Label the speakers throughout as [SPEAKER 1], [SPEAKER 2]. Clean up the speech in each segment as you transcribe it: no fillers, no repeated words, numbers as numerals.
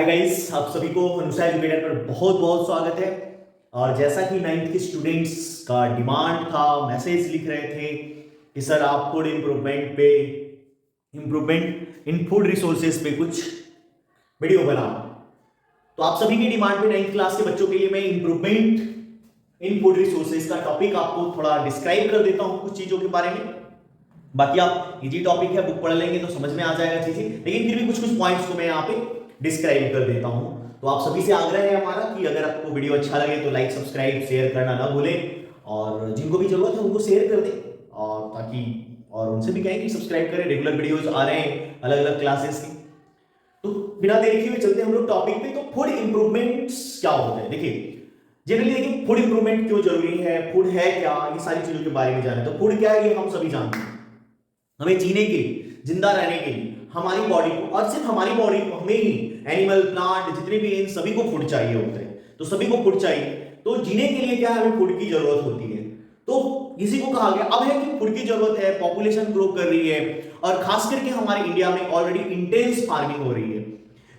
[SPEAKER 1] Guys, आप सभी को अनुसा एजुकेटर पर बहुत बहुत स्वागत है। और जैसा कि 9th के स्टूडेंट्स का डिमांड था, मैसेज लिख रहे थे कि सर आप food improvement in food resources पे कुछ वीडियो बनाओ। तो आप सभी की डिमांड पे 9th क्लास के बच्चों के लिए मैं इम्प्रूवमेंट इन फूड रिसोर्सेज का टॉपिक आपको थोड़ा डिस्क्राइब कर देता हूँ कुछ चीजों के बारे में। बाकी आप इजी टॉपिक है, बुक पढ़ लेंगे तो समझ में आ जाएगा चीजें, लेकिन फिर भी कुछ कुछ पॉइंट्स को मैं यहाँ पे डिस्क्राइब कर देता हूं। तो आप सभी से आग्रह है हमारा कि अगर आपको वीडियो अच्छा लगे तो लाइक सब्सक्राइब शेयर करना ना भूलें, और जिनको भी जरूरत है उनको शेयर कर दें, और ताकि और उनसे भी कहें कि सब्सक्राइब करें। रेगुलर वीडियोस आ रहे हैं अलग अलग क्लासेस की। तो बिना देरी किए हुए चलते हैं हम लोग टॉपिक पे। तो फूड इंप्रूवमेंट्स क्या होते हैं, देखिए जनरली देखिए फूड इंप्रूवमेंट क्यों जरूरी है, फूड है क्या, ये सारी चीजों के बारे में जाने। तो फूड क्या है ये हम सभी जानते हैं। हमें जीने के लिए, जिंदा रहने के लिए हमारी बॉडी को, और सिर्फ हमारी बॉडी को, हमें ही, एनिमल प्लांट जितने भी इन सभी को फूड चाहिए होते हैं। तो सभी को फूड चाहिए, तो जीने के लिए क्या है, हमें फूड की जरूरत होती है। तो इसी को कहा गया अब है कि फूड की जरूरत है, पॉपुलेशन ग्रो कर रही है, और खास करके हमारे इंडिया में ऑलरेडी इंटेंस फार्मिंग हो रही है।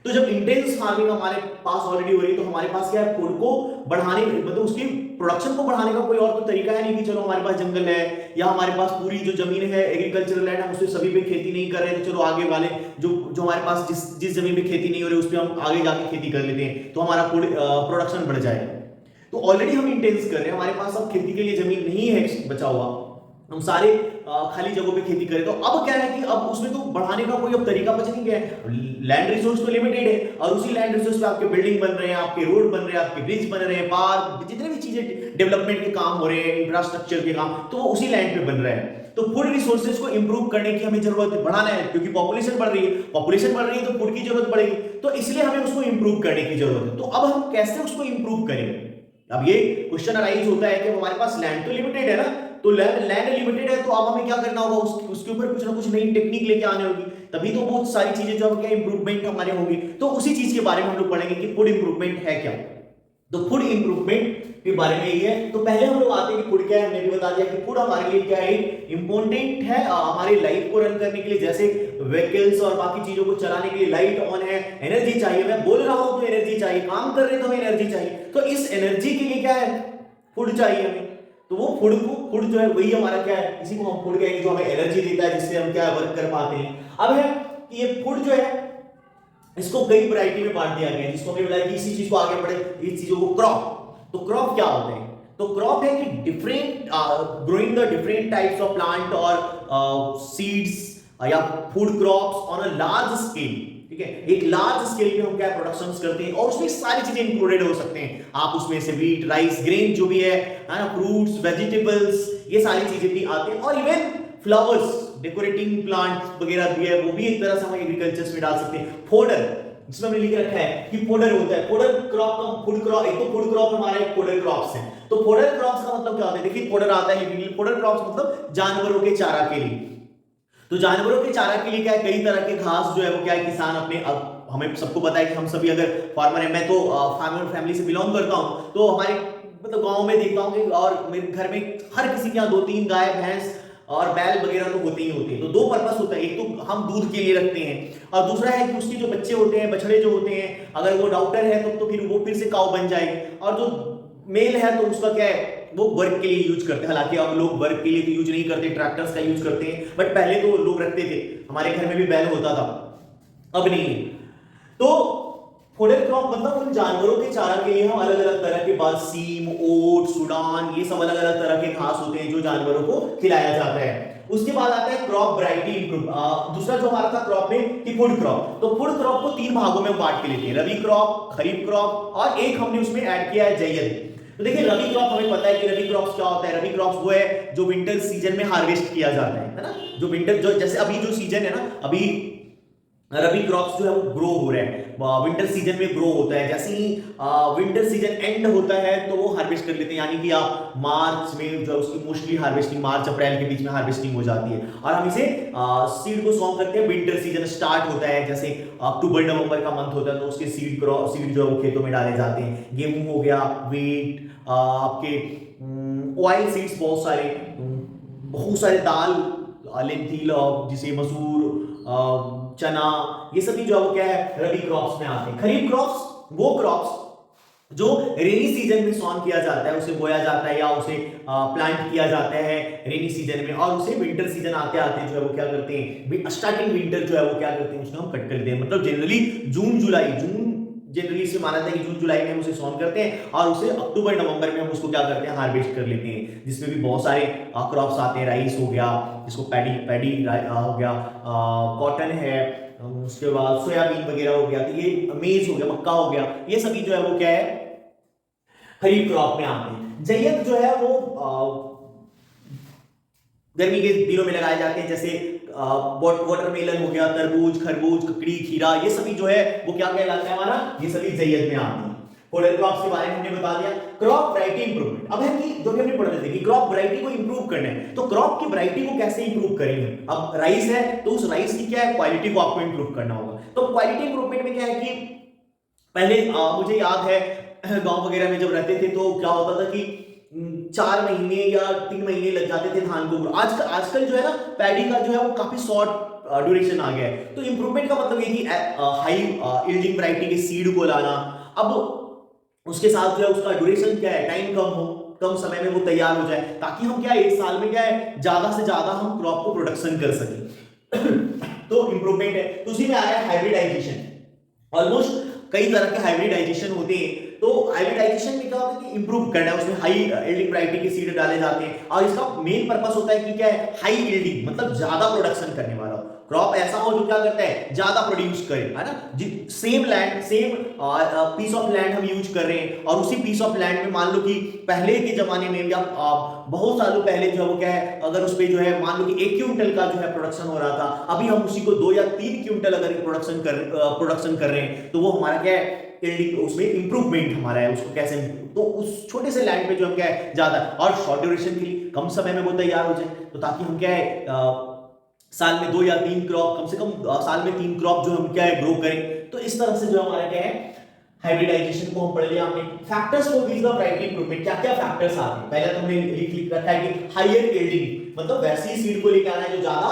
[SPEAKER 1] तो जब इंटेंस फार्मिंग हमारे पास ऑलरेडी हो रही है, तो हमारे पास क्या है, फूड को बढ़ाने, मतलब उसकी प्रोडक्शन को बढ़ाने का कोई और तो तरीका है नहीं कि चलो हमारे पास जंगल है या हमारे पास पूरी जो जमीन है एग्रीकल्चरल लैंड, हम उससे सभी पे खेती नहीं कर रहे हैं, तो चलो आगे वाले जो जो हमारे पास जिस जमीन पे खेती नहीं हो रही उस पर हम आगे जाके खेती कर लेते हैं, तो हमारा फूड प्रोडक्शन बढ़ जाएगा। तो ऑलरेडी हम इंटेंस कर रहे हैं, हमारे पास अब खेती के लिए जमीन नहीं है बचा हुआ, हम सारे खाली जगहों पे खेती करें। तो अब क्या है कि अब उसमें तो बढ़ाने का कोई अब तरीका बच नहीं गया है। लैंड रिसोर्स तो लिमिटेड है, और उसी लैंड रिसोर्स पे आपके बिल्डिंग बन रहे हैं, आपके रोड बन रहे हैं, आपके ब्रिज बन रहे हैं, पार्क, जितने भी चीजें डेवलपमेंट के काम हो रहे हैं, इंफ्रास्ट्रक्चर के काम, तो वो उसी लैंड पे बन रहे हैं। तो फूड रिसोर्सेज को इंप्रूव करने की हमें जरूरत है, बढ़ाना है, क्योंकि पॉपुलेशन बढ़ रही है, तो फूड की जरूरत बढ़ेगी, तो इसलिए हमें उसको इंप्रूव करने की जरूरत है। तो अब हम कैसे उसको इंप्रूव करेंगे। अब ये क्वेश्चन अराइज होता है कि हमारे पास लैंड तो लिमिटेड है ना, तो लैंड लिमिटेड है, तो अब हमें क्या करना होगा, उसके ऊपर कुछ ना कुछ नई टेक्निक लेके आने होगी, तभी तो बहुत सारी चीजें जो क्या इंप्रूवमेंट हमारे होंगी। तो उसी चीज के बारे में हम लोग पढ़ेंगे कि फूड इंप्रूवमेंट है क्या। तो फूड इंप्रूवमेंट के बारे में यही है। तो पहले हम लोग आते हैं कि फूड क्या है। हमने भी बता दिया कि फूड हमारे लिए क्या है, इंपॉर्टेंट है हमारी लाइफ को रन करने के लिए, जैसे व्हीकल्स और बाकी चीजों को चलाने के लिए लाइट ऑन है, एनर्जी चाहिए, मैं बोल रहा हूं तो एनर्जी चाहिए, काम कर रहे हैं तो हमें एनर्जी चाहिए। तो इस एनर्जी के लिए क्या है, फूड चाहिए हमें। तो वो फूड जो है वही हमारा क्या है, इसी को हम फूड कहेंगे, जो हमें एनर्जी देता है, जिससे हम क्या वर्क कर पाते हैं। अब है कि ये फूड जो है इसको कई वैरायटी में बांट दिया गया है, जिसको हमने बताया कि इसी चीज को आगे बढ़े, इस चीजों को क्रॉप। तो क्रॉप क्या होते हैं, तो क्रॉप है कि different growing the different types of plant और सीड्स या food crops on a large scale. ठीक है, एक लार्ज स्केल पे हम क्या प्रोडक्शंस करते हैं, और उसमें सारी चीजें इंक्लूडेड हो सकते हैं। आप उसमें से व्हीट, राइस, ग्रेन जो भी है ना, फ्रूट्स, वेजिटेबल्स, ये सारी चीजें भी आते हैं, और इवन फ्लावर्स, डेकोरेटिंग प्लांट्स वगैरह भी है, वो भी एक तरह से हम एग्रीकल्चर में डाल सकते हैं। फोडर, जिसमें हमने लिख रखा है कि फोडर होता है, फोडर क्रॉप का फूड क्रॉप, एक तो फूड क्रॉप हमारा एक फोडर क्रॉप्स है। तो फोडर क्रॉप्स का मतलब क्या होता है, देखिए फोडर आता है, फोडर क्रॉप्स मतलब जानवरों के चारा के लिए। तो जानवरों के चारा के लिए क्या है, कई तरह के घास जो है वो क्या है, किसान अपने, अब हमें सबको पता है कि हम सभी अगर फार्मर है, मैं तो फार्मर फैमिली से बिलोंग करता हूं, तो हमारे मतलब गांव में देखता हूं कि, और मेरे घर में हर किसी के यहाँ 2-3 गाय, भैंस और बैल वगैरह तो होते ही होते हैं। तो दो पर्पस होता है, एक तो हम दूध के लिए रखते हैं, और दूसरा है कि उसके जो बच्चे होते हैं, बछड़े जो होते हैं, अगर वो डॉक्टर है तो फिर वो फिर से काऊ बन जाएगी, और जो मेल है तो उसका क्या है, वो वर्क के लिए यूज करते हैं। हालांकि अब लोग वर्क के लिए तो यूज नहीं करते, ट्रैक्टर्स का यूज करते हैं, बट पहले तो लोग रखते थे, हमारे घर में भी बैल होता था, अब नहीं है। तो फोडर क्रॉप मतलब उन जानवरों के चारा के लिए हम अलग अलग तरह के सीम, ओट, सुडान, ये सब अलग अलग तरह के घास होते हैं जो जानवरों को खिलाया जाता है। उसके बाद आता है क्रॉप वैरायटी इंप्रूव। दूसरा जो हमारा था क्रॉप में कि फूड क्रॉप। तो फूड क्रॉप को 3 भागों में बांट के लेते हैं, रबी क्रॉप, खरीफ क्रॉप, और एक हमने उसमें ऐड किया है जायद। तो देखिए रबी क्रॉप हमें पता है कि रबी क्रॉप्स क्या होता है। रबी क्रॉप्स वो है जो विंटर सीजन में हार्वेस्ट किया जाता है ना, जो विंटर, जो जैसे अभी जो सीजन है ना, अभी रबी क्रॉप्स जो है वो ग्रो हो रहे हैं, विंटर सीजन में ग्रो होता है। जैसे ही विंटर सीजन एंड होता है तो वो हार्वेस्ट कर लेते हैं, यानी कि आप मार्च में जो उसकी मोस्टली हार्वेस्टिंग मार्च अप्रैल के बीच में हार्वेस्टिंग हो जाती है, और हम इसे सीड को सॉन्ग करते हैं। विंटर सीजन स्टार्ट होता है, जैसे अक्टूबर नवंबर का मंथ होता है, तो उसके सीड जो है वो खेतों में डाले जाते हैं। गेहूं हो गया, व्हीट, आपके ऑयल सीड्स, बहुत सारे दाल, लेंथिल, जिसे मसूर, चना, ये सभी जो है वो क्या है रबी क्रॉप्स में आते हैं। खरीफ क्रॉप्स वो क्रॉप्स जो रेनी सीजन में सॉन किया जाता है, उसे बोया जाता है या उसे प्लांट किया जाता है रेनी सीजन में, और उसे विंटर सीजन आते आते जो है वो क्या करते हैं, स्टार्टिंग विंटर जो है वो क्या करते हैं, उसको हम कट कर देते हैं। मतलब जनरली जून जनरली से माना जाता है कि जून जुलाई में हम उसे सॉन करते हैं और उसे अक्टूबर नवंबर में हम उसको क्या करते हैं, हार्वेस्ट कर लेते हैं, जिसमें भी बहुत सारे क्रॉप्स आते हैं। राइस हो गया, जिसको पैडी हो गया, कॉटन है, उसके बाद सोयाबीन वगैरह हो गया, तो ये मेज हो गया, मक्का हो गया, ये सभी जो है वो क्या है खरीफ क्रॉप में आते हैं। जयद जो है वो गर्मी के दिनों में लगाए जाते हैं, जैसे वाटरमेलन हो गया, तरबूज, खरबूज, ककड़ी, खीरा, ये सभी जो है वो क्या कहलाता है हमारा, ये सभी जयद में आते हैं। फोडर क्रॉप्स के बारे में हमने बता दिया। क्रॉप वैरायटी इंप्रूवमेंट, अब है कि जो भी हमने पढ़ा था कि क्रॉप वैरायटी को इंप्रूव करना है, तो क्रॉप की वैरायटी को कैसे इंप्रूव करेंगे। अब राइस है तो उस राइस की क्या है क्वालिटी को आपको इंप्रूव करना होगा। तो क्वालिटी इंप्रूवमेंट में क्या है कि पहले मुझे याद है गांव वगैरह में जब रहते थे तो क्या होता था कि 4 महीने या 3 महीने लग जाते थे धान को। आजकल जो है ना पैडी का जो है वो काफी शॉर्ट ड्यूरेशन आ गया है। तो इंप्रूवमेंट का मतलब ये कि हाई यील्डिंग वैरायटी के सीड को लाना, अब उसके साथ जो है उसका ड्यूरेशन क्या है, टाइम कम हो, कम समय में वो तैयार हो जाए, ताकि हम क्या एक साल में क्या है ज्यादा से ज्यादा हम क्रॉप को प्रोडक्शन कर सकें। तो इंप्रूवमेंट है। तो उसी में आ रहा है हाइब्रिडाइजेशन। ऑलमोस्ट कई तरह के हाइब्रिडाइजेशन होते हैं। तो हाइब्रिडाइजेशन में क्या होता है कि इंप्रूव करना है, उसमें हाई यील्डिंग वैरायटी के सीड डाले जाते हैं और इसका मेन पर्पस होता है कि क्या है हाई यील्डिंग, मतलब ज्यादा प्रोडक्शन करने वाला क्रॉप ऐसा हो जो क्या करता है ज्यादा प्रोड्यूस करे, है ना। Same land, same piece of land हम यूज कर रहे हैं और उसी पीस ऑफ लैंड में मान लो कि पहले के जमाने में या बहुत सालों पहले जो है वो क्या है, अगर उस पे जो है मान लो कि 1 क्विंटल का जो है प्रोडक्शन हो रहा था, अभी हम उसी को 2 या 3 क्विंटल अगर प्रोडक्शन कर रहे हैं, तो वो हमारा क्या है उसमें इंप्रूवमेंट हमारा है। उसको कैसे, तो उस छोटे से लैंड पे जो हम क्या है ज्यादा और शॉर्ट ड्यूरेशन के लिए कम समय में वो तैयार हो जाए, तो ताकि हम क्या है साल में 2 या 3 क्रॉप, कम से कम साल में 3 क्रॉप जो हम क्या है ग्रो करें। तो इस तरह से जो हमारा क्या है हाइब्रिडाइजेशन को हम पढ़ लिया हमने। Factors for this the variety improvement, क्या क्या फैक्टर्स आते हैं, पहले तो हमने लिख रखा है कि हायर यील्डिंग, मतलब वैसी सीड को लेकर आना है जो ज्यादा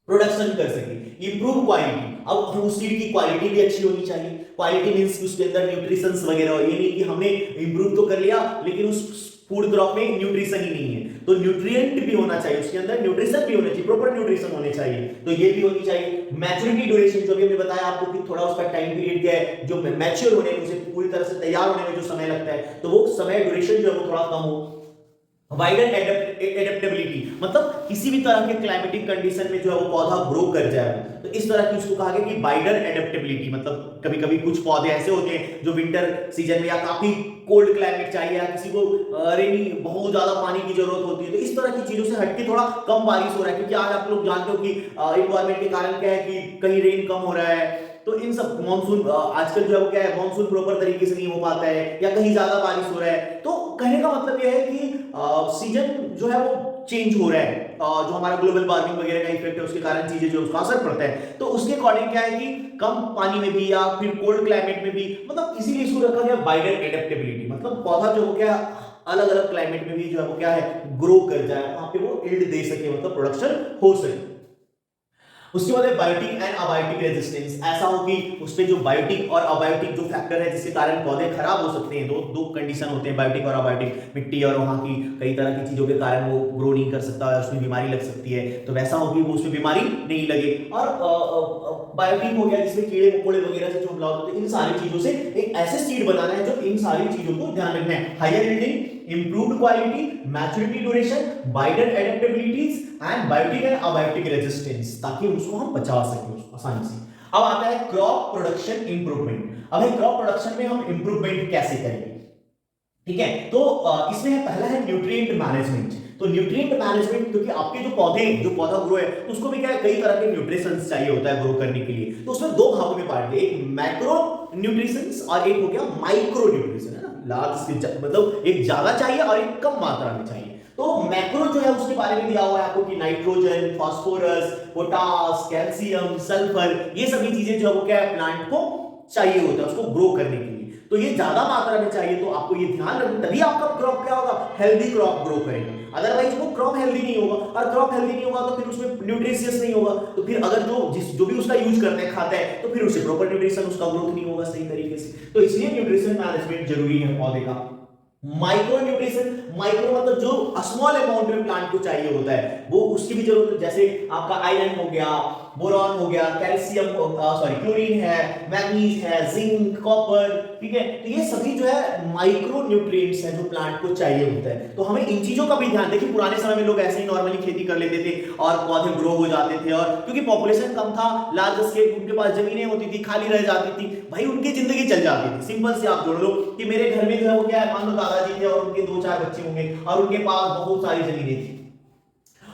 [SPEAKER 1] प्रोडक्शन कर सके। इंप्रूव क्वालिटी, अब उस सीड की क्वालिटी भी अच्छी होनी चाहिए। क्वालिटी मींस उसके अंदर न्यूट्रिशंस वगैरह हो, ये नहीं कि हमने इंप्रूव तो कर लिया लेकिन उस फूड क्रॉप में न्यूट्रिशन ही नहीं है। तो न्यूट्रिएंट भी होना चाहिए, उसके अंदर न्यूट्रिशन भी होना चाहिए, प्रॉपर न्यूट्रिशन होने चाहिए, तो ये भी होनी चाहिए। मैच्योरिटी ड्यूरेशन, जो भी हमने बताया आपको कि थोड़ा उसका टाइम पीरियड क्या है, जो मैच्योर होने में, उसे पूरी तरह से तैयार होने में जो समय लगता है, तो वो समय ड्यूरेशन जो है वो थोड़ा कम हो। वाइडर एडेप्टेबिलिटी, मतलब किसी भी तरह के क्लाइमेटिक कंडीशन में जो है वो पौधा ग्रो कर जाए, तो इस तरह की उसको कहा गया कि वाइडर एडेप्टेबिलिटी। मतलब कभी कभी कुछ पौधे ऐसे होते हैं जो विंटर सीजन में या काफी कोल्ड क्लाइमेट चाहिए या किसी को रेनी बहुत ज्यादा पानी की जरूरत होती है, तो इस तरह की चीजों से हटके थोड़ा कम बारिश हो रहा है, क्योंकि आज आप लोग जानते हो कि इन्वायरमेंट के कारण क्या है कि कहीं रेन कम हो रहा है, तो इन सब मानसून आजकल जो है वो क्या है मानसून प्रॉपर तरीके से नहीं हो पाता है या कहीं ज्यादा बारिश हो रहा है। तो कहने का मतलब यह है कि सीजन जो है वो चेंज हो रहा है, जो हमारा ग्लोबल वार्मिंग वगैरह का इफेक्ट है उसके कारण चीजें जो उसका असर पड़ता है, तो उसके अकॉर्डिंग क्या है कि कम पानी में भी या फिर कोल्ड क्लाइमेट में भी, मतलब इसीलिए इसको रखा गया वाइडर एडेप्टेबिलिटी, मतलब पौधा जो क्या अलग अलग क्लाइमेट में भी जो है वो क्या है ग्रो कर जाए, वहां पे वो यील्ड दे सके, मतलब प्रोडक्शन हो सके। उसके बाद है बायोटिक एंड अबायोटिक रेजिस्टेंस, ऐसा हो कि उस पे जो बायोटिक और अबायोटिक जो फैक्टर है जिसके कारण पौधे खराब हो सकते हैं, दो कंडीशन होते हैं बायोटिक और अबायोटिक, मिट्टी और वहां की कई तरह की चीजों के कारण वो ग्रो नहीं कर सकता है, उसमें बीमारी लग सकती है, तो वैसा हो कि वो उसमें बीमारी नहीं लगे। और बायोटिक हो गया जिसमें कीड़े मकोड़े वगैरह से जो हमला होता है, इन सारी चीजों से एक ऐसे सीड बनाना है जो इन सारी चीजों को ध्यान रखना है। Higher yielding, improved quality, maturity duration, wider adaptabilities and biotic and abiotic resistance, ताकि उसको हम बचा सकें उसको आसानी से। अब आता है क्रॉप प्रोडक्शन इंप्रूवमेंट। अब क्रॉप प्रोडक्शन में हम इंप्रूवमेंट कैसे करेंगे, ठीक है। तो इसमें पहला है न्यूट्रिएंट मैनेजमेंट। तो न्यूट्रिएंट मैनेजमेंट, क्योंकि आपके जो पौधे जो पौधा ग्रो है तो उसको भी क्या है कई तरह के न्यूट्रिशंस चाहिए होता है ग्रो करने के लिए, तो उसमें दो भागों में बांट दिया, एक मैक्रो न्यूट्रिशंस और एक हो गया माइक्रो न्यूट्रिशन, है ना, लार्ज मतलब एक ज्यादा चाहिए और एक कम मात्रा में चाहिए। तो मैक्रो जो है उसके बारे में दिया हुआ है आपको कि nitrogen, phosphorus, potash, calcium, sulphur, ये सभी चीजें जो है वो क्या है प्लांट को चाहिए होता है उसको ग्रो करने के लिए। तो ये ज्यादा मात्रा में चाहिए, तो आपको ये ध्यान रखना, तभी आपका क्रॉप क्या होगा, हेल्दी क्रॉप ग्रो करेगा। अदरवाइज वो क्रॉप हेल्दी नहीं होगा, और क्रॉप हेल्दी नहीं होगा तो फिर उसमें न्यूट्रिशियस नहीं होगा, तो फिर अगर जो भी उसका यूज करते हैं, खाता है, तो फिर उसे प्रॉपर न्यूट्रिशन, उसका ग्रोथ नहीं होगा सही तरीके से। तो इसलिए न्यूट्रिशन मैनेजमेंट जरूरी है पौधे का। माइक्रो न्यूट्रिशन, माइक्रो मतलब जो स्मॉल अमाउंट में प्लांट को चाहिए होता है, वो उसकी भी जरूरत है। जैसे आपका आयरन हो गया, बोरॉन हो गया, कैल्शियम, क्लोरीन है, मैग्नीज है, जिंक, कॉपर, ठीक है। तो ये सभी जो है माइक्रो न्यूट्रिएंट्स हैं जो प्लांट को चाहिए होता है। तो हमें इन चीजों का भी ध्यान, देखिए पुराने समय में लोग ऐसे ही नॉर्मली खेती कर लेते थे और पौधे ग्रो हो जाते थे, और क्योंकि पॉपुलेशन कम था, लार्ज स्केल, उनके पास जमीनें होती थी, खाली रह जाती थी, भाई उनकी जिंदगी चल जाती थी। सिंपल से आप जोड़ लो कि मेरे घर में जो है वो क्या है, मान लो दादाजी थे और उनके 2-4 बच्चे होंगे और उनके पास बहुत सारी जमीनें थी।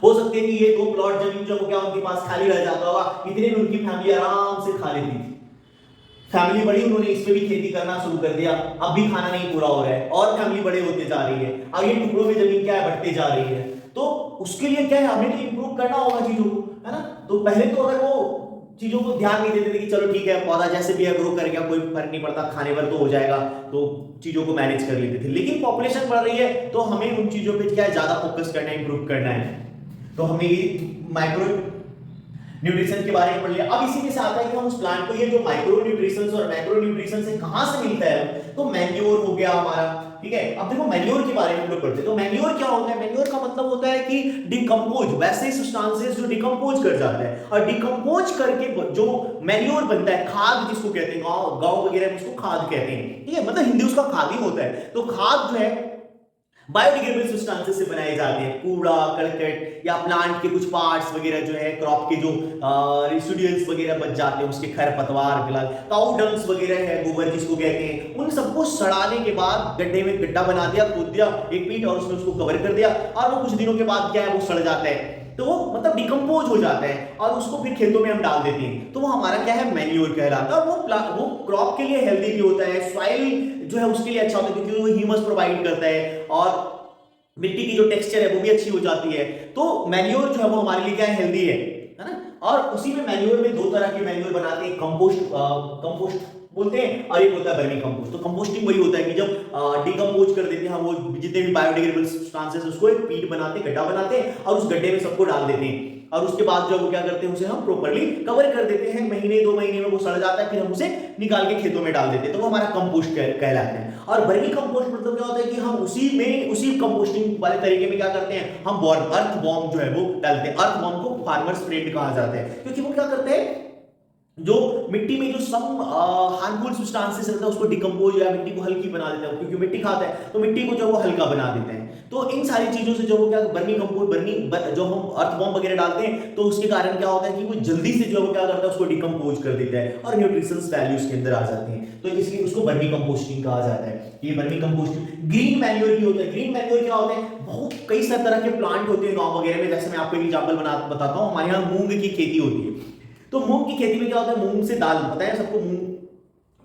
[SPEAKER 1] हो सकते है कि ये 2 प्लॉट जमीन जो क्या उनके पास खाली रह जाता होगा, इतने में उनकी फैमिली आराम से खा लेती थी। फैमिली बड़ी, उन्होंने इस पे भी खेती करना शुरू कर दिया, अब भी खाना नहीं पूरा हो रहा है और फैमिली बड़े होते जा रही है, अब ये टुकड़ों में जमीन क्या है, बढ़ते जा रही है। तो उसके लिए क्या है, हमें तो इंप्रूव करना होगा चीजों को, है ना। तो पहले तो अगर वो चीजों को ध्यान नहीं देते थे कि चलो ठीक है पौधा जैसे भी है ग्रो कर गया, कोई फर्क नहीं पड़ता, खाने पर तो हो जाएगा, तो चीजों को मैनेज कर लेते थे। लेकिन पॉपुलेशन बढ़ रही है तो हमें उन चीजों पे क्या है, ज्यादा फोकस करना है, इंप्रूव करना है। तो हमने ये माइक्रो न्यूट्रिशन के बारे में पढ़ लिया। अब इसी के साथ है कि हम उस प्लांट को ये जो माइक्रो न्यूट्रिशन और मैक्रो न्यूट्रिशन से कहां से मिलता है, तो मैन्योर हो गया हमारा, ठीक है। अब देखो मैन्योर के बारे में हम लोग पढ़ते हैं। तो मैन्योर क्या होता है, मैन्योर का मतलब होता है कि डिकम्पोज, वैसे सब्सटेंसेस जो डिकम्पोज कर जाता है, और डिकम्पोज करके जो मैन्योर बनता है, खाद जिसको कहते हैं, गांव वगैरह में उसको खाद कहते हैं, ठीक है, मतलब हिंदी उसका खाद ही होता है। तो खाद जो है बायोडिग्रेडेबल सब्सटेंसेस से बनाए जाते हैं, कूड़ा करकट या प्लांट के कुछ पार्ट्स वगैरह जो है, क्रॉप के जो रेसिडुअल्स वगैरह बच जाते हैं, उसके खरपतवार, काऊ डंग्स वगैरह है, गोबर जिसको कहते हैं, उन सबको सड़ाने के बाद गड्ढे में गड्ढा बना दिया, खोद दिया 1 फीट और उसमें उसको कवर कर दिया, और वो कुछ दिनों के बाद क्या है, वो सड़ जाता है, तो वो मतलब डिकम्पोज हो जाता है, और उसको फिर खेतों में हम डाल देते हैं, तो वो हमारा क्या है, मैन्योर कहलाता है। और वो क्रॉप के लिए हेल्दी भी होता है, सॉइल जो है उसके लिए अच्छा होता है, क्योंकि वो ह्यूमस प्रोवाइड करता है, और मिट्टी की जो टेक्सचर है वो भी अच्छी हो जाती है। तो मैन्योर जो है वो हमारे लिए क्या है, हेल्दी है ना। और उसी में मैन्योर में 2 तरह के मैन्योर बनाते हैं, कंपोस्ट बोलते हैं, और एक होता है वर्मी कंपोस्ट। तो कंपोस्टिंग वही होता है कि जब डिकम्पोज कर देते हैं हम, वो जितने भी बायोडिग्रेडेबल सब्सटेंसेस उसको एक पीट बनाते, गड्ढा बनाते हैं, और उस गड्ढे में सबको डाल देते हैं, और उसके बाद जो वो क्या करते हैं, उसे हम प्रॉपर्ली कवर कर देते हैं, महीने 2 महीने में वो सड़ जाता है, फिर हम उसे निकाल के खेतों में डाल देते हैं, तो वो हमारा कंपोस्ट कहलाता है। और वर्मी कंपोस्ट मतलब क्या होता है कि हम उसी कंपोस्टिंग वाले तरीके में क्या करते हैं, हम अर्थ बॉम्ब जो है वो डालते हैं। अर्थ बॉम्ब को फार्मर्स फ्रेंड कहा जाता है, क्योंकि वो क्या करते हैं, जो मिट्टी में जो सम हार्मफुल सब्सटेंसेस रहता है उसको डिकम्पोज या मिट्टी को हल्की बना देता है, क्योंकि मिट्टी खाता है तो मिट्टी को जो वो हल्का बना देते हैं। तो इन सारी चीजों से जो वो क्या वर्मी कंपोस्ट, जो हम अर्थ बॉम्ब वगैरह डालते हैं, तो उसके कारण क्या होता है कि वो जल्दी से जो वो क्या करता है, उसको डिकम्पोज कर देता है, और न्यूट्रिशंस वैल्यूज के अंदर आ जाते हैं, तो इसलिए उसको वर्मी कंपोस्टिंग कहा जाता है। ये वर्मी कंपोस्टिंग। ग्रीन मैन्योर भी होता है। ग्रीन मैन्योर क्या होते हैं, बहुत कई सारे तरह के प्लांट होते हैं गाँव वगैरह में, जैसे मैं आपको एक एग्जाम्पल बताता हूँ। हमारे यहाँ मूंग की खेती होती है, तो मूंग की खेती में क्या होता है, मूंग से दाल, पता है सबको, मूंग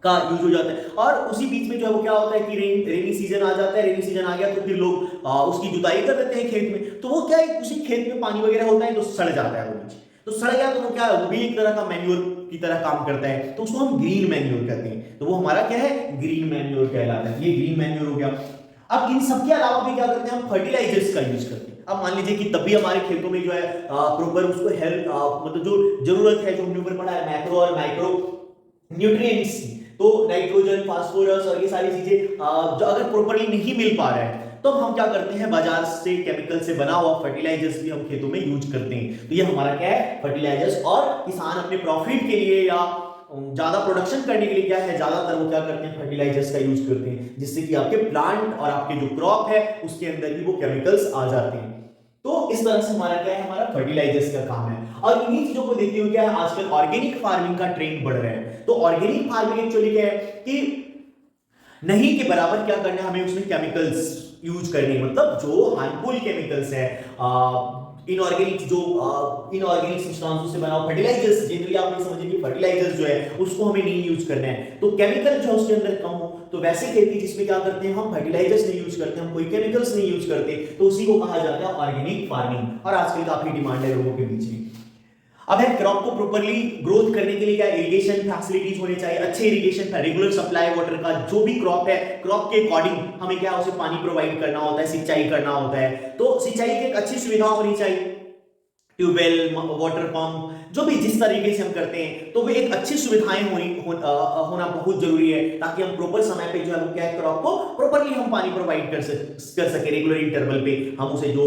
[SPEAKER 1] का यूज हो जाता है, और उसी बीच में जो है वो क्या होता है कि रेनी सीजन आ जाता है। रेनी सीजन आ गया तो फिर लोग उसकी जुताई कर देते हैं खेत में, तो वो क्या है, उसी खेत में पानी वगैरह होता है तो सड़ जाता है वो बीज, तो सड़ गया तो वो क्या है, वो भी एक तरह का मैन्योर की तरह काम करता है, तो उसको हम ग्रीन मैन्योर कहते हैं। तो वो हमारा क्या है, ग्रीन मैन्योर कहलाता है। ये ग्रीन मैन्योर हो गया। अब इन सबके अलावा भी क्या करते हैं, हम फर्टिलाइजर्स का यूज करते हैं। अब मान लीजिए कि तभी हमारे खेतों में जो है प्रॉपर उसको हेल्थ मतलब जो जरूरत है, जो हमने ऊपर पढ़ा है, मैक्रो और माइक्रो न्यूट्रिएंट्स, तो नाइट्रोजन, फास्फोरस और ये सारी चीजें जो अगर प्रॉपर्ली नहीं मिल पा रहा है, तो हम क्या करते हैं, बाजार से केमिकल से बना हुआ फर्टिलाइजर्स भी हम खेतों में यूज करते हैं। तो ये हमारा क्या है, फर्टिलाइजर्स। और किसान अपने प्रॉफिट के लिए या ज्यादा प्रोडक्शन करने के लिए क्या है, ज्यादातर वो क्या करते हैं, फर्टिलाइजर्स का यूज करते हैं, जिससे कि आपके प्लांट और आपके जो क्रॉप है उसके अंदर भी वो केमिकल्स आ जाते हैं। तो इस तरह से हमारा क्या है, हमारा फर्टिलाइजर्स का काम है। और इन्हीं चीजों को देखते हुए क्या है, आजकल ऑर्गेनिक फार्मिंग का ट्रेंड बढ़ रहा है। तो ऑर्गेनिक फार्मिंग एक्चुअली क्या है कि नहीं के बराबर क्या करना है, हमें उसमें केमिकल्स यूज करने, मतलब जो हार्मफुल केमिकल्स है, इनऑर्गेनिक सब्सटेंसेस से बना फर्टिलाइजर्स, जनरली आप ये समझिए कि फर्टिलाइजर्स जो है उसको हमें नहीं यूज करना है, तो केमिकल जो है उसके अंदर कम हो। तो वैसे खेती जिसमें क्या करते हैं, हम फर्टिलाइजर्स नहीं यूज करते, हम कोई केमिकल्स नहीं यूज करते, तो उसी को कहा जाता है ऑर्गेनिक फार्मिंग, और आजकल काफी डिमांड है लोगों के बीच में। अब है क्रॉप को प्रॉपर्ली ग्रोथ करने के लिए क्या इरिगेशन फैसिलिटीज होनी चाहिए, अच्छे इरिगेशन का, रेगुलर सप्लाई वाटर का, जो भी क्रॉप है क्रॉप के अकॉर्डिंग हमें क्या उसे पानी प्रोवाइड करना होता है, सिंचाई करना होता है। तो सिंचाई की एक अच्छी सुविधा होनी चाहिए, ट्यूबवेल, वाटर पंप, जो भी जिस तरीके से हम करते हैं, तो वे एक अच्छी सुविधाएं होना बहुत जरूरी है, ताकि हम प्रॉपर समय पे जो है वो क्या है क्रॉप को प्रॉपर्ली हम पानी प्रोवाइड कर सके रेगुलर इंटरवल पे। हम उसे जो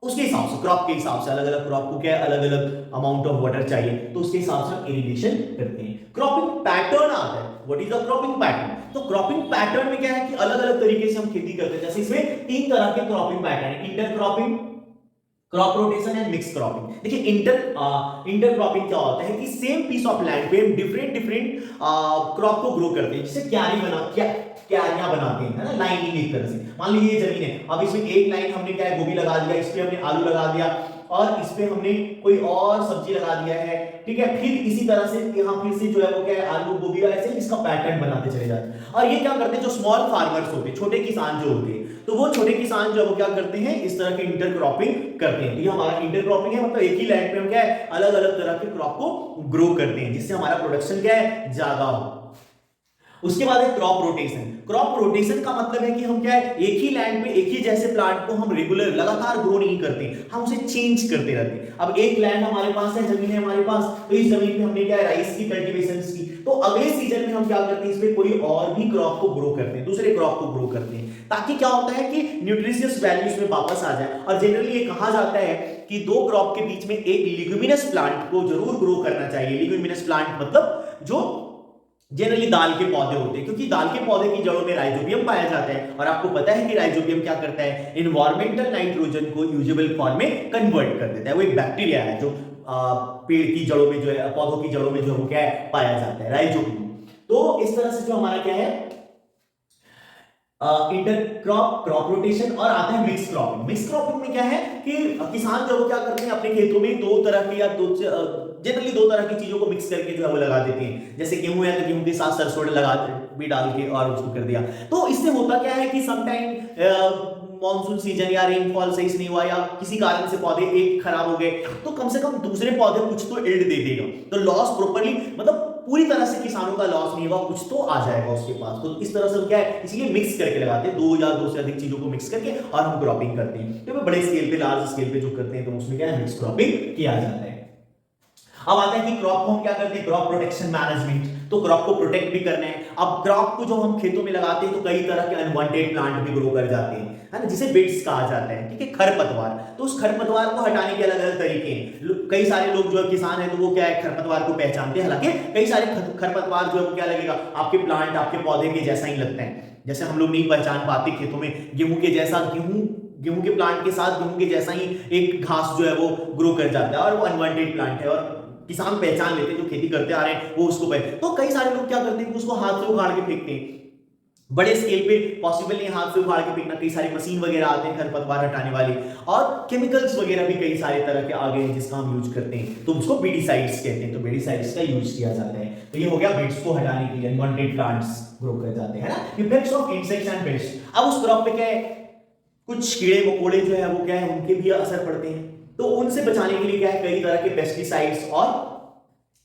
[SPEAKER 1] उसके हिसाब से क्रॉप के हिसाब से अलग अलग क्रॉप को क्या अलग अलग अमाउंट ऑफ वाटर चाहिए, तो उसके हिसाब से हम इरिगेशन करते हैं। क्रॉपिंग पैटर्न आता है, what is the cropping pattern? तो क्रॉपिंग पैटर्न में क्या है कि अलग अलग तरीके से हम खेती करते हैं। जैसे इसमें 3 तरह के क्रॉपिंग पैटर्न है, inter cropping, crop rotation and mix cropping. देखिए इंटर क्रॉपिंग क्या होता है कि सेम पीस ऑफ लैंड पे हम डिफरेंट क्रॉप को ग्रो करते हैं, जैसे क्यारियां बनाते हैं, है ना, लाइनिंग एक तरह से। मान लीजिए ये जमीन है, अब इसमें एक लाइन हमने क्या है गोभी लगा दिया, इस पे हमने आलू लगा दिया, और इस पे हमने कोई और सब्जी लगा दिया है, ठीक है। फिर इसी तरह से यहाँ फिर से जो है वो क्या है आलू गोभी, ऐसे इसका पैटर्न बनाते चले जाते हैं। और ये क्या करते हैं, जो स्मॉल फार्मर्स होते हैं, छोटे किसान जो होते हैं, तो वो छोटे किसान जो है वो क्या करते हैं, इस तरह की इंटरक्रॉपिंग करते हैं। तो ये हमारा इंटरक्रॉपिंग है, मतलब एक ही लैंड पे हम क्या है अलग अलग तरह के क्रॉप को ग्रो करते हैं, जिससे हमारा प्रोडक्शन क्या है ज्यादा हो। उसके बाद है क्रॉप रोटेशन। क्रॉप रोटेशन का मतलब है कि हम क्या है एक ही लैंड पे एक ही जैसे प्लांट को हम रेगुलर लगातार ग्रो नहीं करते, हम उसे चेंज करते रहते हैं। अब एक लैंड हमारे पास है, जमीन है हमारे पास, तो इस जमीन पे हमने क्या है राइस की कल्टीवेशन की, तो अगले सीजन में हम क्या करते हैं इसमें कोई और भी क्रॉप को ग्रो करते हैं, दूसरे क्रॉप को ग्रो करते हैं, ताकि क्या होता है कि न्यूट्रिशियस वैल्यू इसमें वापस आ जाए। और जनरली ये कहा जाता है कि 2 क्रॉप के बीच में एक लिग्यूमिनस प्लांट को जरूर ग्रो करना चाहिए। लिग्यूमिनस प्लांट मतलब जो जनरली दाल के पौधे होते हैं, क्योंकि दाल के पौधे की जड़ों में राइजोबियम पाया जाता है, और आपको पता है कि राइजोबियम क्या करता है, एनवायरमेंटल नाइट्रोजन को यूजेबल फॉर्म में कन्वर्ट कर देता है। वो एक बैक्टीरिया है जो पेड़ की जड़ों में जो है, पौधों की जड़ों में जो क्या है पाया जाता है, राइजोबियम। तो इस तरह से जो हमारा क्या है इंटर क्रॉप रोटेशन। और आता है मिक्स क्रॉपिंग। मिक्स क्रॉपिंग में क्या है कि किसान जो क्या करते हैं अपने खेतों में 2 तरह की या जनरली 2 तरह की चीजों को मिक्स करके जो है वो लगा देते हैं। जैसे गेहूं है तो गेहूं के साथ सरसों लगा भी डाल के और उसको कर दिया। तो इससे होता क्या है कि समटाइम मॉनसून सीजन या रेनफॉल सही से नहीं हुआ, या किसी कारण से पौधे एक खराब हो गए, तो कम से कम दूसरे पौधे कुछ तो इल्ड दे देगा, तो लॉस प्रॉपर्ली मतलब पूरी तरह से किसानों का लॉस नहीं हुआ, कुछ तो आ जाएगा उसके पास। तो इस तरह से क्या है इसलिए मिक्स करके लगाते हैं, 2 या 2 से अधिक चीजों को मिक्स करके और हम क्रॉपिंग करते हैं। तो बड़े स्केल पे लार्ज स्केल पे जो करते हैं तो उसमें क्या है मिक्स क्रॉपिंग किया जाता है। अब आता है कि क्रॉप को हम क्या करते हैं, क्रॉप प्रोटेक्शन मैनेजमेंट। तो क्रॉप को प्रोटेक्ट भी करना है। अब क्रॉप को जो हम खेतों में लगाते हैं तो कई तरह के अनवांटेड प्लांट भी ग्रो कर जाते हैं, है ना, जिसे बिट्स कहा जाता है, ठीक है, खरपतवार। तो उस खरपतवार को हटाने के अलग अलग तरीके हैं। कई सारे लोग जो किसान है तो वो क्या है खरपतवार को पहचानते हैं, हालांकि कई सारे खरपतवार जो है वो क्या लगेगा आपके प्लांट आपके पौधे के जैसा ही लगता है। जैसे हम लोग नहीं पहचान पाते खेतों में गेहूं के जैसा, गेहूं के प्लांट के साथ गेहूं के जैसा ही एक घास जो है वो ग्रो कर जाता है, और वो अनवांटेड प्लांट है, और किसान पहचान लेते हैं, जो खेती करते आ रहे हैं वो उसको तो कई सारे लोग क्या करते हैं उसको हाथ से उखाड़ के फेंकते हैं। बड़े स्केल पे पॉसिबल नहीं हाथ से उखाड़ के फेंकना, कई सारी मशीन वगैरह आते हैं खरपतवार हटाने वाली, और केमिकल्स वगैरह भी कई सारे तरह के आ गए हैं जिसका हम यूज करते हैं, तो उसको बीडीसाइड्स कहते हैं। तो बीडीसाइड्स का यूज किया जाता है। तो ये हो गया बीड्स को हटाने के लिए, अनवांटेड प्लांट्स ग्रो कर जाते हैं ना। Effects of insects and paste. अब उस क्रॉप पे क्या है कुछ कीड़े मकोड़े जो है वो क्या है उनके भी असर पड़ते हैं, तो उनसे बचाने के लिए क्या है कई तरह के पेस्टिसाइड्स और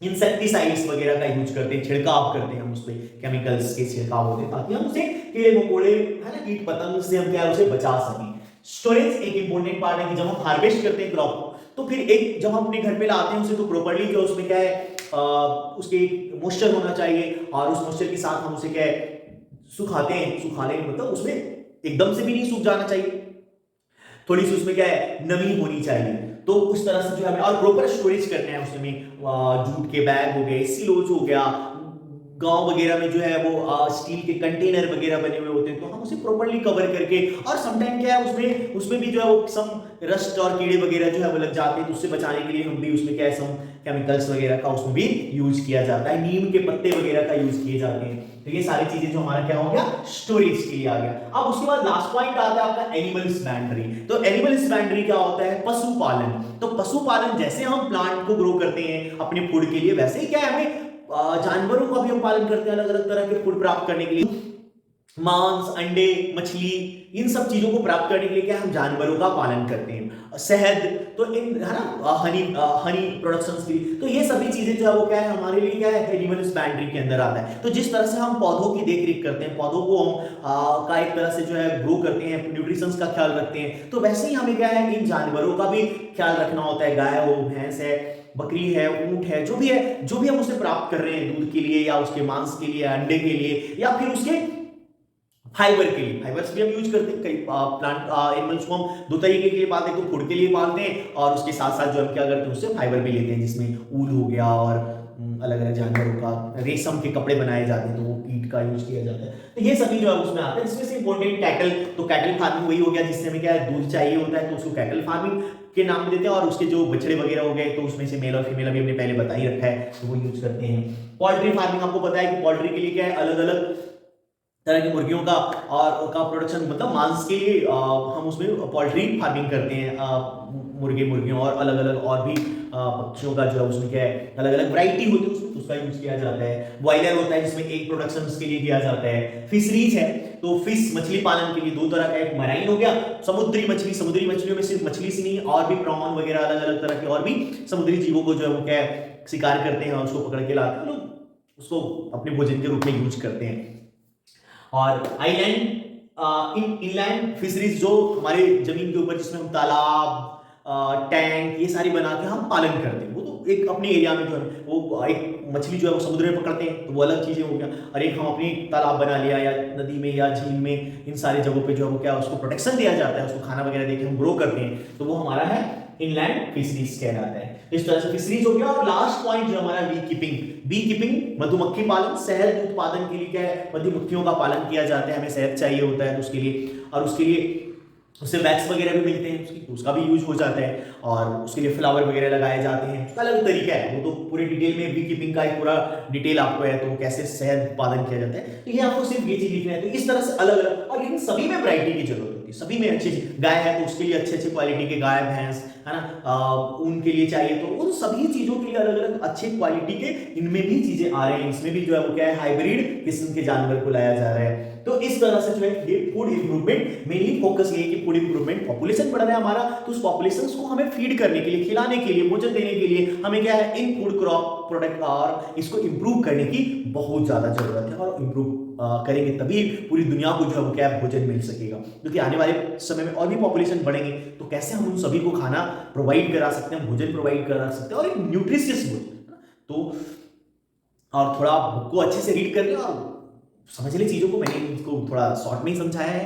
[SPEAKER 1] इंसेक्टिसाइड्स वगैरह का यूज करते हैं, छिड़काव करते हैं हम उस पे, केमिकल्स के छिड़काव होते हैं, ताकि हम उसे कीड़े मकोड़े है ना कीट पतंग से हम क्या है उसे बचा सकें। स्टोरेज एक इंपॉर्टेंट पार्ट है कि जब हम हार्वेस्ट करते हैं क्रॉप को, तो फिर एक जब हम अपने घर पे लाते हैं उसे तो प्रॉपर्ली जो उसमें क्या है उसके मॉइस्चर होना चाहिए, और उस मॉइस्चर के साथ हम उसे क्या है सुखाते हैं। सुखाने मतलब उसमें एकदम से भी नहीं सूख जाना चाहिए, थोड़ी सी उसमें क्या है नमी होनी चाहिए। तो उस तरह से जो हमें और प्रॉपर स्टोरेज करना है उसमें, जूट के बैग हो गए, सिलोज हो गया, गांव वगैरह में जो है वो स्टील के कंटेनर वगैरह बने हुए होते हैं, तो हम उसे प्रॉपर्ली कवर करके, और समटाइम क्या है उसमें भी जो है वो सम रस्ट और कीड़े वगैरह जो है वो लग जाते हैं, तो उससे बचाने के लिए हम भी उसमें क्या है सम केमिकल्स वगैरह का उसमें भी यूज किया जाता है, नीम के पत्ते वगैरह का यूज किए जाते हैं। तो ये सारी चीजें जो हमारा क्या हो गया स्टोरेज के लिए आ गया। अब उसके बाद लास्ट पॉइंट आता है आपका एनिमल हस्बैंडरी। तो एनिमल हस्बैंडरी क्या होता है, पशुपालन। तो पशुपालन जैसे हम प्लांट को ग्रो करते हैं अपने फूड के लिए, वैसे ही क्या है हमें जानवरों का भी हम पालन करते हैं अलग अलग तरह के फूड प्राप्त करने के लिए। मांस, अंडे, मछली, इन सब चीजों को प्राप्त करने के लिए क्या हम जानवरों का पालन करते हैं। शहद, तो इन है ना, हनी हनी प्रोडक्शंस के लिए, तो ये सभी चीजें जो है वो क्या है हमारे लिए, क्या है, एनिमल हस्बैंड्री के अंदर आता है। तो जिस तरह से हम पौधों की देखरेख करते हैं, पौधों को हम का एक तरह से जो है ग्रो करते हैं, न्यूट्रिशंस का ख्याल रखते हैं, तो वैसे ही हमें क्या है इन जानवरों का भी ख्याल रखना होता है। गाय हो, भैंस है, बकरी है, ऊंट है, जो भी है, जो भी हम उसे प्राप्त कर रहे हैं दूध के लिए या उसके मांस के लिए, अंडे के लिए, या फिर उसके फाइबर के लिए, फाइबर्स भी हम यूज करते हैं। कई प्लांट एनिमल्स को हम दो तरीके के लिए पालते हैं, तो फूड के लिए पालते हैं और उसके साथ साथ जो हम क्या करते हैं उससे फाइबर भी लेते हैं, जिसमें ऊल हो गया और अलग अलग जानवरों का रेशम के कपड़े बनाए जाते हैं, तो वो कीट का यूज किया जाता है। तो ये सभी जो है उसमें आते हैं। इसमें से इंपॉर्टेंट कैटल, तो कैटल फार्मिंग वही हो गया जिससे हमें क्या है दूध चाहिए होता है, तो उसको कैटल फार्मिंग के नाम में देते हैं। और उसके जो बछड़े वगैरह हो गए, तो उसमें से मेल और फीमेल अभी हमने पहले बता ही रखा है, तो वो यूज करते हैं। पोल्ट्री फार्मिंग, आपको पता है कि पोल्ट्री के लिए क्या है अलग अलग तरह की मुर्गियों का और का प्रोडक्शन, मतलब मांस के लिए हम उसमें पोल्ट्री फार्मिंग करते हैं। मुर्गे, मुर्गियों और अलग अलग और भी पक्षियों का जो है उसमें क्या है अलग अलग वैरायटी होती है, उसमें उसका यूज किया जाता है। बॉयलर होता है जिसमें एग प्रोडक्शन के लिए किया जाता है। फिशरीज है, तो फिश मछली पालन के लिए दो तरह का, एक मराइन हो गया, समुद्री मछली, समुद्री मछलियों में सिर्फ मछली से नहीं और भी प्रॉन वगैरह अलग अलग तरह के और भी समुद्री जीवों को जो है वो क्या है शिकार करते हैं और उसको पकड़ के लाते हैं, लोग उसको अपने भोजन के रूप में यूज करते हैं। और आइलैंड इनलैंड फिशरीज, जो हमारे जमीन के ऊपर जिसमें हम तालाब, टैंक, ये सारी बना के हम पालन करते हैं, वो तो एक अपने एरिया में जो है वो एक मछली जो है वो समुद्र में पकड़ते हैं, तो वो अलग चीजें हो गया। और एक हम अपनी तालाब बना लिया या नदी में या झील में, इन सारी जगहों पे जो है वो क्या उसको प्रोटेक्शन दिया जाता है, उसको खाना वगैरह देके हम ग्रो करते हैं, तो वो हमारा है इनलैंड फिशरीज कहलाता है। इस तरह से फिशरीज हो गया। और लास्ट पॉइंट जो हमारा बी कीपिंग, बी कीपिंग मधुमक्खी पालन, शहद उत्पादन के लिए क्या है मधुमक्खियों का पालन किया जाता है, हमें शहद चाहिए होता है तो उसके लिए, और उसके लिए उससे वैक्स वगैरह भी मिलते हैं, उसका भी यूज हो जाता है, और उसके लिए फ्लावर वगैरह लगाए जाते हैं, उसका अलग तरीका है, वो तो पूरे डिटेल में बी कीपिंग का एक पूरा डिटेल आपको है, तो कैसे शहद उत्पादन किया जाता है, तो ये आपको सिर्फ ये चीज लिखना है। तो इस तरह से अलग अलग, और इन सभी में वैरायटी की जरूरत होती है, सभी में अच्छी गाय है तो उसके लिए अच्छे अच्छे क्वालिटी के गाय भैंस है ना, उनके लिए चाहिए, तो उन सभी चीजों के लिए अलग अलग अच्छे क्वालिटी के इनमें भी चीजें आ रहे हैं, इसमें भी जो है वो क्या है हाइब्रिड किस्म के जानवर को लाया जा रहा है। तो इस तरह से जो है ये फूड इंप्रूवमेंट मेनली फोकस ये है कि फूड इंप्रूवमेंट, पॉपुलेशन बढ़ रहा है हमारा, तो उस पॉपुलेशन को हमें फीड करने के लिए, खिलाने के लिए, भोजन देने के लिए हमें क्या है इन फूड क्रॉप प्रोडक्ट और इसको इंप्रूव करने की बहुत ज्यादा जरूरत है, और इंप्रूव करेंगे तभी पूरी दुनिया को जो है क्या भोजन मिल सकेगा, क्योंकि आने वाले समय में और भी पॉपुलेशन बढ़ेंगे, तो कैसे हम उन सभी को खाना प्रोवाइड करा सकते हैं, भोजन प्रोवाइड करा सकते हैं, और एक न्यूट्रिशियस भोजन। तो और थोड़ा बुक को अच्छे से रीड कर ले और समझ ले चीजों को, मैंने इसको थोड़ा शॉर्ट में ही समझाया है।